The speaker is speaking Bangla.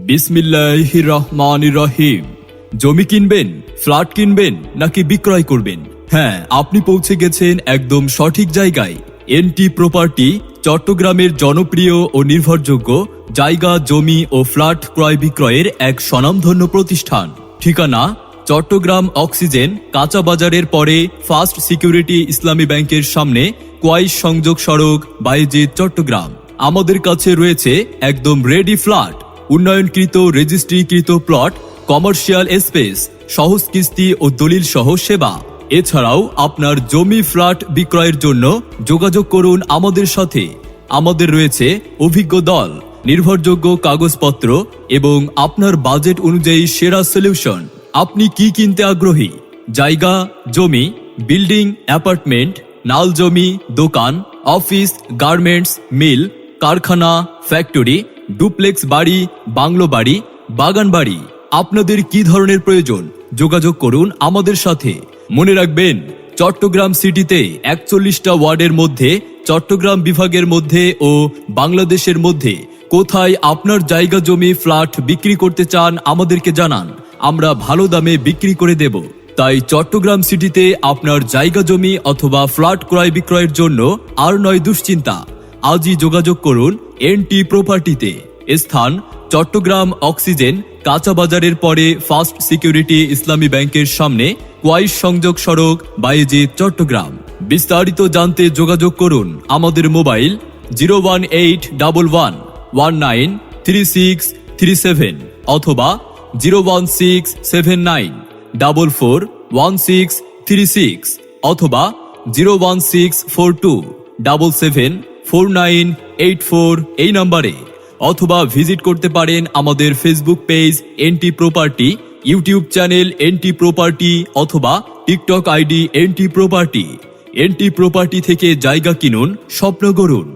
বিসমিল্লাহির রহমানির রহিম। জমি কিনবেন, ফ্ল্যাট কিনবেন নাকি বিক্রয় করবেন? হ্যাঁ, আপনি পৌঁছে গেছেন একদম সঠিক জায়গায়। এনটি প্রপার্টি চট্টগ্রামের জনপ্রিয় ও নির্ভরযোগ্য জায়গা, জমি ও ফ্ল্যাট ক্রয় বিক্রয়ের এক স্বনামধন্য প্রতিষ্ঠান। ঠিকানা: চট্টগ্রাম অক্সিজেন কাঁচা বাজারের পরে ফার্স্ট সিকিউরিটি ইসলামী ব্যাংকের সামনে, কোয়াইশ সংযোগ সড়ক, বায়েজিদ, চট্টগ্রাম। আমাদের কাছে রয়েছে একদম রেডি ফ্ল্যাট, উন্নয়নকৃত রেজিস্ট্রিকৃত প্লট, কমার্শিয়াল স্পেস, সহজ কিস্তি ও দলিল সহ সেবা। এছাড়াও আপনার জমি, ফ্ল্যাট বিক্রয়ের জন্য যোগাযোগ করুন আমাদের সাথে। আমাদের রয়েছে অভিজ্ঞ দল, নির্ভরযোগ্য কাগজপত্র এবং আপনার বাজেট অনুযায়ী সেরা সলিউশন। আপনি কি কিনতে আগ্রহী? জায়গা, জমি, বিল্ডিং, অ্যাপার্টমেন্ট, নাল জমি, দোকান, অফিস, গার্মেন্টস, মিল, কারখানা, ফ্যাক্টরি, ডুপ্লেক্স বাড়ি, বাংলো বাড়ি, বাগান বাড়ি, আপনাদের কি ধরনের প্রয়োজন? যোগাযোগ করুন আমাদের সাথে। মনে রাখবেন, চট্টগ্রাম সিটিতে 41টা ওয়ার্ডের মধ্যে, চট্টগ্রাম বিভাগের মধ্যে ও বাংলাদেশের মধ্যে কোথায় আপনার জায়গা, জমি, ফ্ল্যাট বিক্রি করতে চান আমাদেরকে জানান, আমরা ভালো দামে বিক্রি করে দেব। তাই চট্টগ্রাম সিটিতে আপনার জায়গা, জমি অথবা ফ্ল্যাট ক্রয় বিক্রয়ের জন্য আর নয় দুশ্চিন্তা। আজই যোগাযোগ করুন এনটি প্রপার্টিতে। স্থান: চট্টগ্রাম অক্সিজেন কাঁচা বাজারের পরে ফার্স্ট সিকিউরিটি ইসলামী ব্যাংকের সামনে, কোয়াইশ সংযোগ সড়ক, বায়েজিদ, চট্টগ্রাম। বিস্তারিত জানতে যোগাযোগ করুন আমাদের মোবাইল 01811193637 অথবা 01679441636 অথবা 01642774984 এই নম্বরে, অথবা ভিজিট করতে পারেন আমাদের Facebook page NT property, YouTube channel NT property অথবা TikTok ID NT property. NT property থেকে জায়গা কিনুন, স্বপ্ন গড়ুন।